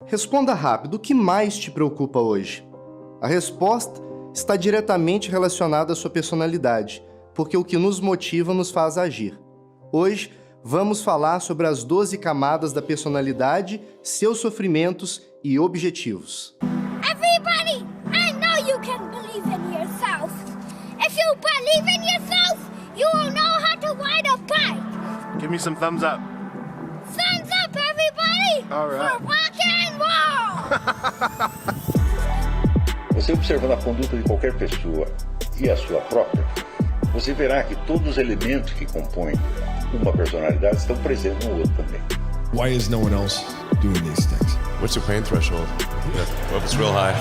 Responda rápido, o que mais te preocupa hoje? A resposta está diretamente relacionada à sua personalidade, porque o que nos motiva nos faz agir. Hoje, vamos falar sobre as 12 camadas da personalidade, seus sofrimentos e objetivos. Everybody, I know you can believe in yourself. If you believe in yourself, you will know how to ride a bike. Give me some thumbs up. Thumbs up, everybody! All right. For rock and roll! Você observando a conduta de qualquer pessoa e a sua própria, você verá que todos os elementos que compõem uma personalidade estão presentes no outro também. Why is no one else doing these things? What's your pain threshold? Well, if it's real high.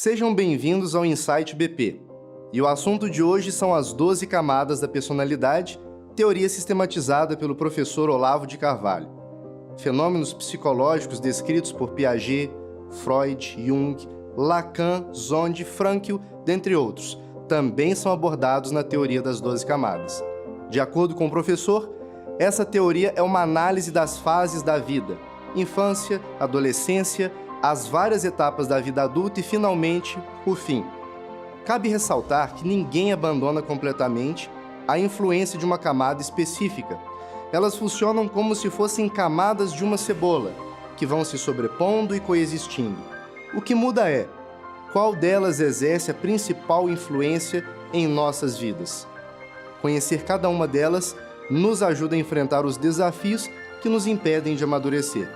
Sejam bem-vindos ao Insight BP. E o assunto de hoje são as 12 camadas da personalidade, teoria sistematizada pelo professor Olavo de Carvalho. Fenômenos psicológicos descritos por Piaget, Freud, Jung, Lacan, Zonde, Frankl, dentre outros, também são abordados na teoria das 12 camadas. De acordo com o professor, essa teoria é uma análise das fases da vida, infância, adolescência, as várias etapas da vida adulta e, finalmente, o fim. Cabe ressaltar que ninguém abandona completamente a influência de uma camada específica. Elas funcionam como se fossem camadas de uma cebola, que vão se sobrepondo e coexistindo. O que muda é qual delas exerce a principal influência em nossas vidas. Conhecer cada uma delas nos ajuda a enfrentar os desafios que nos impedem de amadurecer.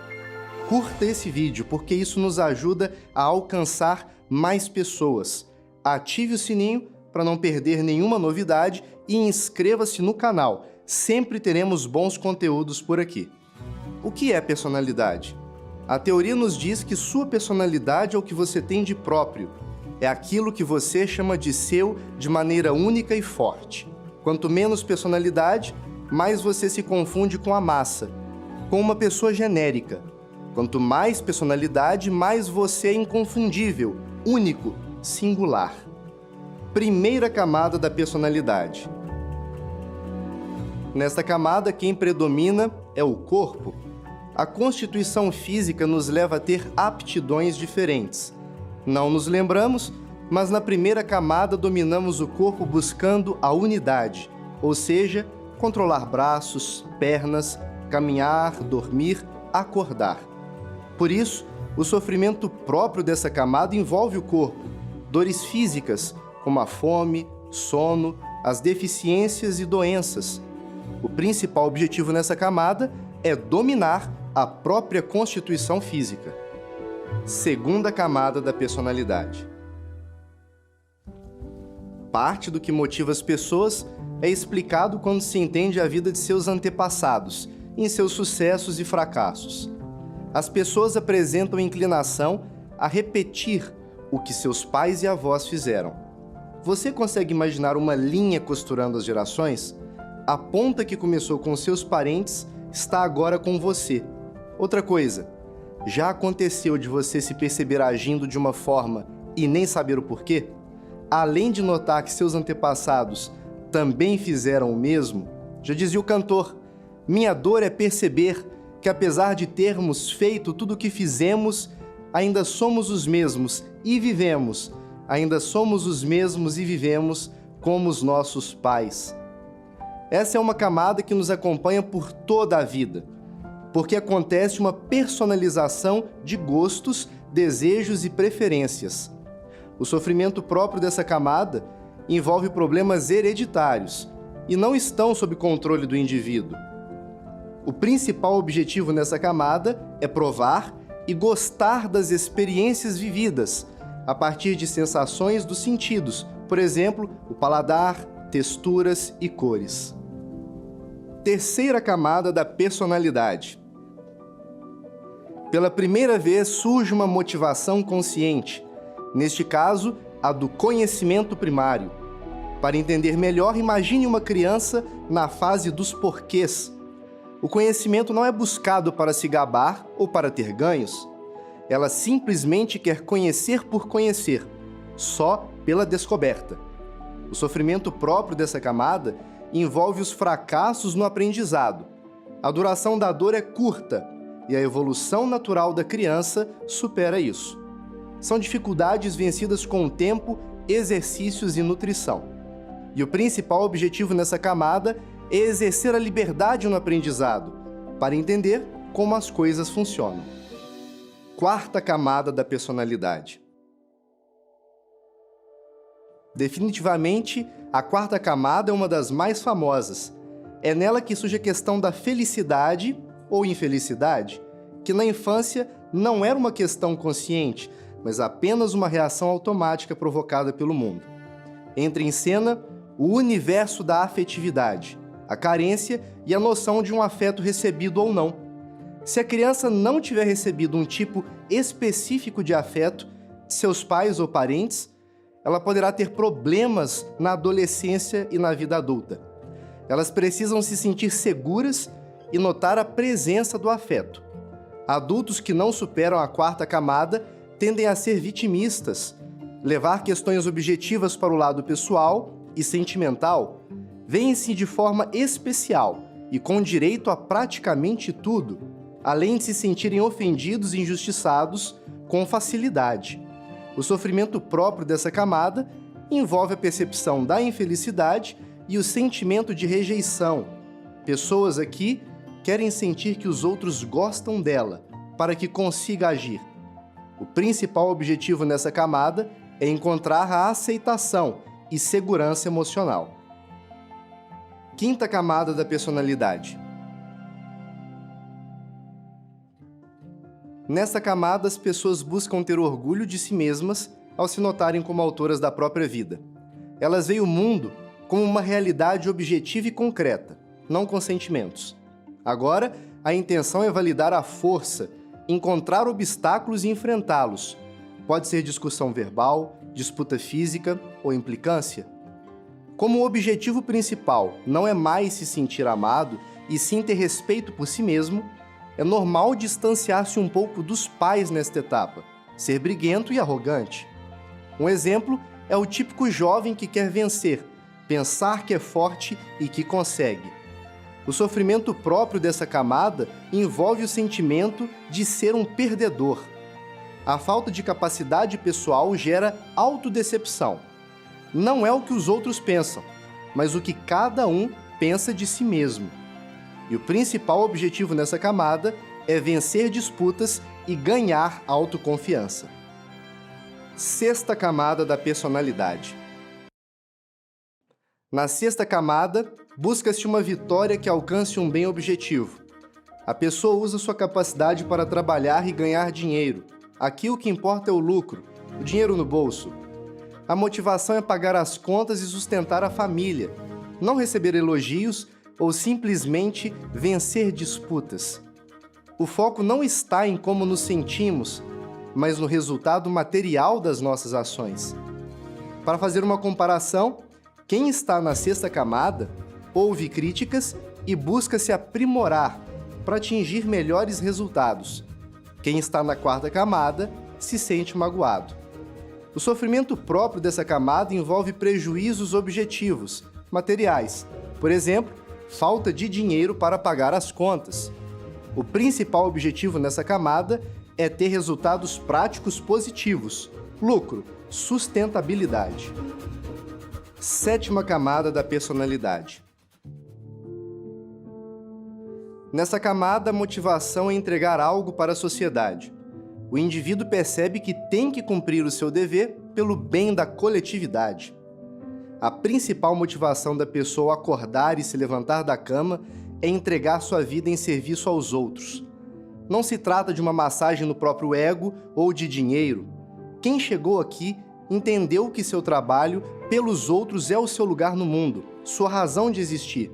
Curta esse vídeo, porque isso nos ajuda a alcançar mais pessoas. Ative o sininho para não perder nenhuma novidade e inscreva-se no canal. Sempre teremos bons conteúdos por aqui. O que é personalidade? A teoria nos diz que sua personalidade é o que você tem de próprio. É aquilo que você chama de seu de maneira única e forte. Quanto menos personalidade, mais você se confunde com a massa, com uma pessoa genérica. Quanto mais personalidade, mais você é inconfundível, único, singular. Primeira camada da personalidade. Nesta camada, quem predomina é o corpo. A constituição física nos leva a ter aptidões diferentes. Não nos lembramos, mas na primeira camada dominamos o corpo buscando a unidade, ou seja, controlar braços, pernas, caminhar, dormir, acordar. Por isso, o sofrimento próprio dessa camada envolve o corpo, dores físicas, como a fome, sono, as deficiências e doenças. O principal objetivo nessa camada é dominar a própria constituição física. Segunda camada da personalidade. Parte do que motiva as pessoas é explicado quando se entende a vida de seus antepassados, em seus sucessos e fracassos. As pessoas apresentam inclinação a repetir o que seus pais e avós fizeram. Você consegue imaginar uma linha costurando as gerações? A ponta que começou com seus parentes está agora com você. Outra coisa, já aconteceu de você se perceber agindo de uma forma e nem saber o porquê? Além de notar que seus antepassados também fizeram o mesmo, já dizia o cantor, minha dor é perceber que apesar de termos feito tudo o que fizemos, ainda somos os mesmos e vivemos, ainda somos os mesmos e vivemos como os nossos pais. Essa é uma camada que nos acompanha por toda a vida, porque acontece uma personalização de gostos, desejos e preferências. O sofrimento próprio dessa camada envolve problemas hereditários e não estão sob controle do indivíduo. O principal objetivo nessa camada é provar e gostar das experiências vividas, a partir de sensações dos sentidos, por exemplo, o paladar, texturas e cores. Terceira camada da personalidade. Pela primeira vez surge uma motivação consciente, neste caso, a do conhecimento primário. Para entender melhor, imagine uma criança na fase dos porquês. O conhecimento não é buscado para se gabar ou para ter ganhos. Ela simplesmente quer conhecer por conhecer, só pela descoberta. O sofrimento próprio dessa camada envolve os fracassos no aprendizado. A duração da dor é curta e a evolução natural da criança supera isso. São dificuldades vencidas com o tempo, exercícios e nutrição. E o principal objetivo nessa camada é exercer a liberdade no aprendizado, para entender como as coisas funcionam. Quarta camada da personalidade. Definitivamente, a quarta camada é uma das mais famosas. É nela que surge a questão da felicidade ou infelicidade, que na infância não era uma questão consciente, mas apenas uma reação automática provocada pelo mundo. Entra em cena o universo da afetividade, a carência e a noção de um afeto recebido ou não. Se a criança não tiver recebido um tipo específico de afeto de seus pais ou parentes, ela poderá ter problemas na adolescência e na vida adulta. Elas precisam se sentir seguras e notar a presença do afeto. Adultos que não superam a quarta camada tendem a ser vitimistas, levar questões objetivas para o lado pessoal e sentimental, veem-se de forma especial e com direito a praticamente tudo, além de se sentirem ofendidos e injustiçados com facilidade. O sofrimento próprio dessa camada envolve a percepção da infelicidade e o sentimento de rejeição. Pessoas aqui querem sentir que os outros gostam dela para que consiga agir. O principal objetivo nessa camada é encontrar a aceitação e segurança emocional. Quinta camada da personalidade. Nessa camada, as pessoas buscam ter orgulho de si mesmas ao se notarem como autoras da própria vida. Elas veem o mundo como uma realidade objetiva e concreta, não com sentimentos. Agora, a intenção é validar a força, encontrar obstáculos e enfrentá-los. Pode ser discussão verbal, disputa física ou implicância. Como o objetivo principal não é mais se sentir amado e sim ter respeito por si mesmo, é normal distanciar-se um pouco dos pais nesta etapa, ser briguento e arrogante. Um exemplo é o típico jovem que quer vencer, pensar que é forte e que consegue. O sofrimento próprio dessa camada envolve o sentimento de ser um perdedor. A falta de capacidade pessoal gera autodecepção. Não é o que os outros pensam, mas o que cada um pensa de si mesmo. E o principal objetivo nessa camada é vencer disputas e ganhar autoconfiança. Sexta camada da personalidade. Na sexta camada, busca-se uma vitória que alcance um bem objetivo. A pessoa usa sua capacidade para trabalhar e ganhar dinheiro. Aqui o que importa é o lucro, o dinheiro no bolso. A motivação é pagar as contas e sustentar a família, não receber elogios ou simplesmente vencer disputas. O foco não está em como nos sentimos, mas no resultado material das nossas ações. Para fazer uma comparação, quem está na sexta camada ouve críticas e busca se aprimorar para atingir melhores resultados. Quem está na quarta camada se sente magoado. O sofrimento próprio dessa camada envolve prejuízos objetivos, materiais. Por exemplo, falta de dinheiro para pagar as contas. O principal objetivo nessa camada é ter resultados práticos positivos, lucro, sustentabilidade. Sétima camada da personalidade. Nessa camada, a motivação é entregar algo para a sociedade. O indivíduo percebe que tem que cumprir o seu dever pelo bem da coletividade. A principal motivação da pessoa ao acordar e se levantar da cama é entregar sua vida em serviço aos outros. Não se trata de uma massagem no próprio ego ou de dinheiro. Quem chegou aqui entendeu que seu trabalho pelos outros é o seu lugar no mundo, sua razão de existir.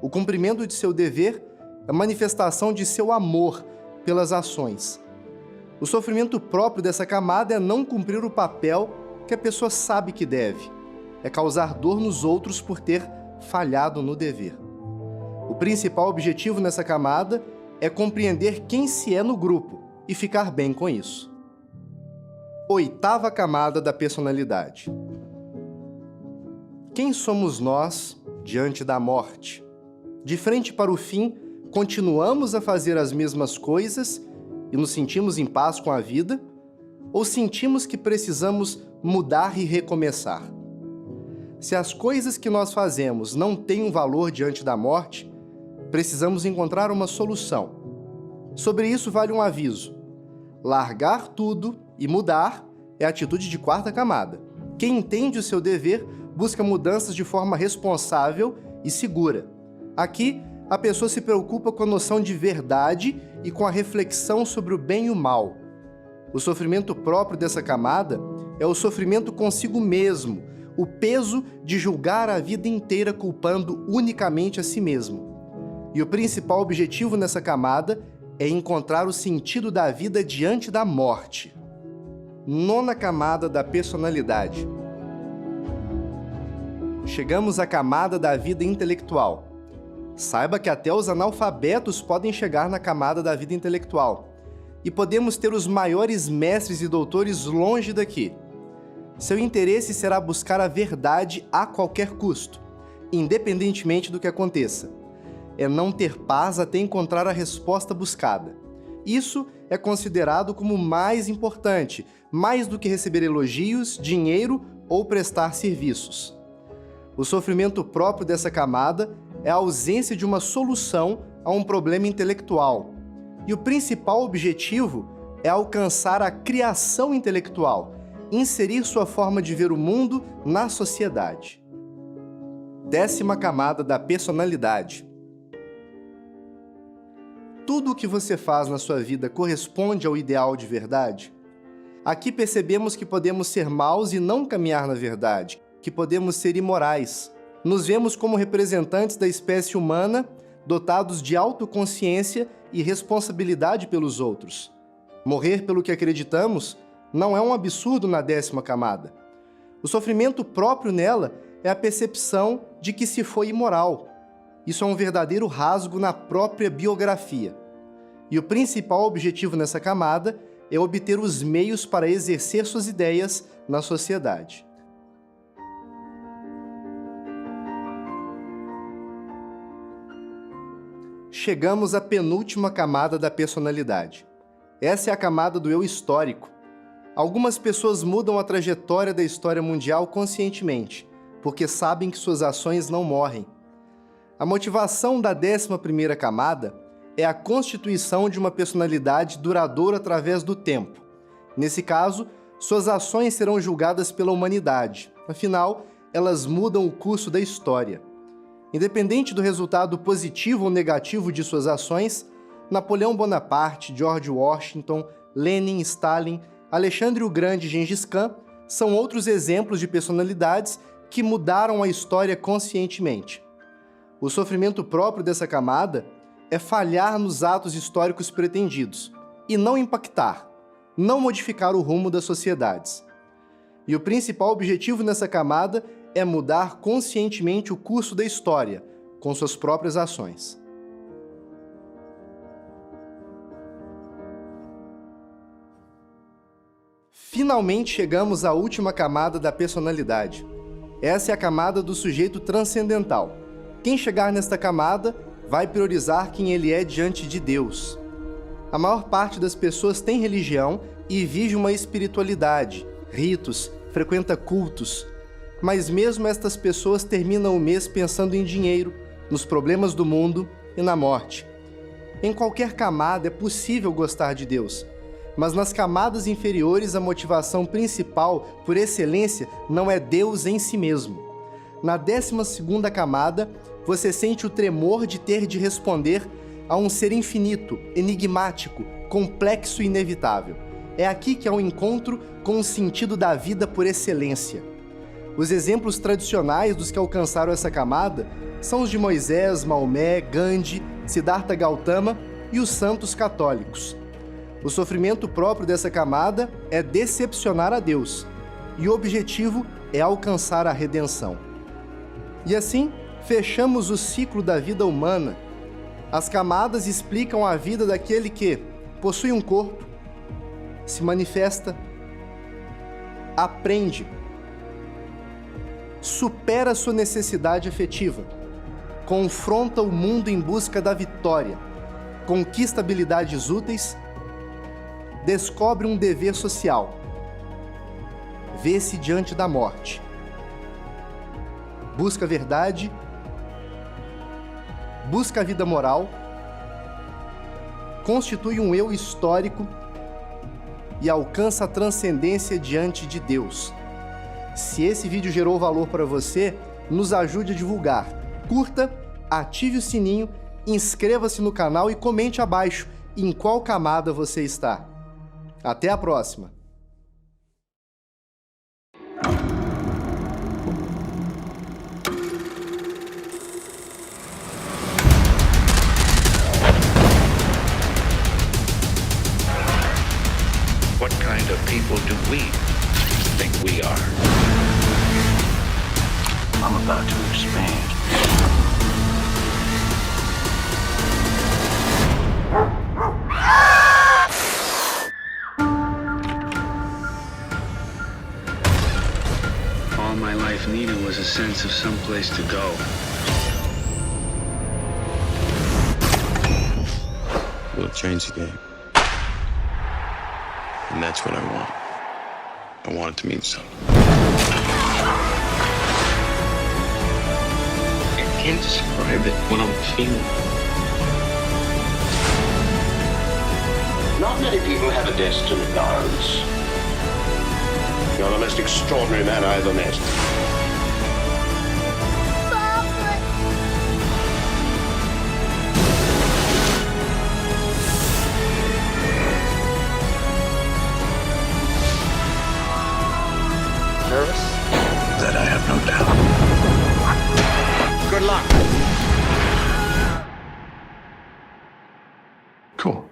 O cumprimento de seu dever é a manifestação de seu amor pelas ações. O sofrimento próprio dessa camada é não cumprir o papel que a pessoa sabe que deve. É causar dor nos outros por ter falhado no dever. O principal objetivo nessa camada é compreender quem se é no grupo e ficar bem com isso. Oitava camada da personalidade. Quem somos nós diante da morte? De frente para o fim, continuamos a fazer as mesmas coisas e nos sentimos em paz com a vida? Ou sentimos que precisamos mudar e recomeçar? Se as coisas que nós fazemos não têm um valor diante da morte, precisamos encontrar uma solução. Sobre isso vale um aviso. Largar tudo e mudar é a atitude de quarta camada. Quem entende o seu dever busca mudanças de forma responsável e segura. Aqui, a pessoa se preocupa com a noção de verdade e com a reflexão sobre o bem e o mal. O sofrimento próprio dessa camada é o sofrimento consigo mesmo, o peso de julgar a vida inteira culpando unicamente a si mesmo. E o principal objetivo nessa camada é encontrar o sentido da vida diante da morte. Nona camada da personalidade. Chegamos à camada da vida intelectual. Saiba que até os analfabetos podem chegar na camada da vida intelectual. E podemos ter os maiores mestres e doutores longe daqui. Seu interesse será buscar a verdade a qualquer custo, independentemente do que aconteça. É não ter paz até encontrar a resposta buscada. Isso é considerado como mais importante, mais do que receber elogios, dinheiro ou prestar serviços. O sofrimento próprio dessa camada é a ausência de uma solução a um problema intelectual. E o principal objetivo é alcançar a criação intelectual, inserir sua forma de ver o mundo na sociedade. 10ª camada da personalidade. Tudo o que você faz na sua vida corresponde ao ideal de verdade? Aqui percebemos que podemos ser maus e não caminhar na verdade, que podemos ser imorais. Nos vemos como representantes da espécie humana, dotados de autoconsciência e responsabilidade pelos outros. Morrer pelo que acreditamos não é um absurdo na 10ª camada. O sofrimento próprio nela é a percepção de que se foi imoral. Isso é um verdadeiro rasgo na própria biografia. E o principal objetivo nessa camada é obter os meios para exercer suas ideias na sociedade. Chegamos à penúltima camada da personalidade. Essa é a camada do eu histórico. Algumas pessoas mudam a trajetória da história mundial conscientemente, porque sabem que suas ações não morrem. A motivação da 11ª camada é a constituição de uma personalidade duradoura através do tempo. Nesse caso, suas ações serão julgadas pela humanidade. Afinal, elas mudam o curso da história. Independente do resultado positivo ou negativo de suas ações, Napoleão Bonaparte, George Washington, Lenin, Stalin, Alexandre o Grande e Gengis Khan são outros exemplos de personalidades que mudaram a história conscientemente. O sofrimento próprio dessa camada é falhar nos atos históricos pretendidos e não impactar, não modificar o rumo das sociedades. E o principal objetivo nessa camada é mudar conscientemente o curso da história, com suas próprias ações. Finalmente chegamos à última camada da personalidade. Essa é a camada do sujeito transcendental. Quem chegar nesta camada vai priorizar quem ele é diante de Deus. A maior parte das pessoas tem religião e vive uma espiritualidade, ritos, frequenta cultos. Mas mesmo estas pessoas terminam o mês pensando em dinheiro, nos problemas do mundo e na morte. Em qualquer camada é possível gostar de Deus, mas nas camadas inferiores a motivação principal, por excelência, não é Deus em si mesmo. Na 12ª camada, você sente o tremor de ter de responder a um ser infinito, enigmático, complexo e inevitável. É aqui que há um encontro com o sentido da vida por excelência. Os exemplos tradicionais dos que alcançaram essa camada são os de Moisés, Maomé, Gandhi, Siddhartha Gautama e os santos católicos. O sofrimento próprio dessa camada é decepcionar a Deus, e o objetivo é alcançar a redenção. E assim, fechamos o ciclo da vida humana. As camadas explicam a vida daquele que possui um corpo, se manifesta, aprende, supera sua necessidade afetiva, confronta o mundo em busca da vitória, conquista habilidades úteis, descobre um dever social, vê-se diante da morte, busca a verdade, busca a vida moral, constitui um eu histórico e alcança a transcendência diante de Deus. Se esse vídeo gerou valor para você, nos ajude a divulgar. Curta, ative o sininho, inscreva-se no canal e comente abaixo em qual camada você está. Até a próxima! What kind of people do we think we are? I'm about to expand. All my life needed was a sense of someplace to go. We'll change the game. And that's what I want. I want it to mean something. I can't describe it, what I'm feeling. Not many people have a destiny, Lawrence. You're the most extraordinary man I ever met. Nervous? That I have no doubt. Good luck. Cool.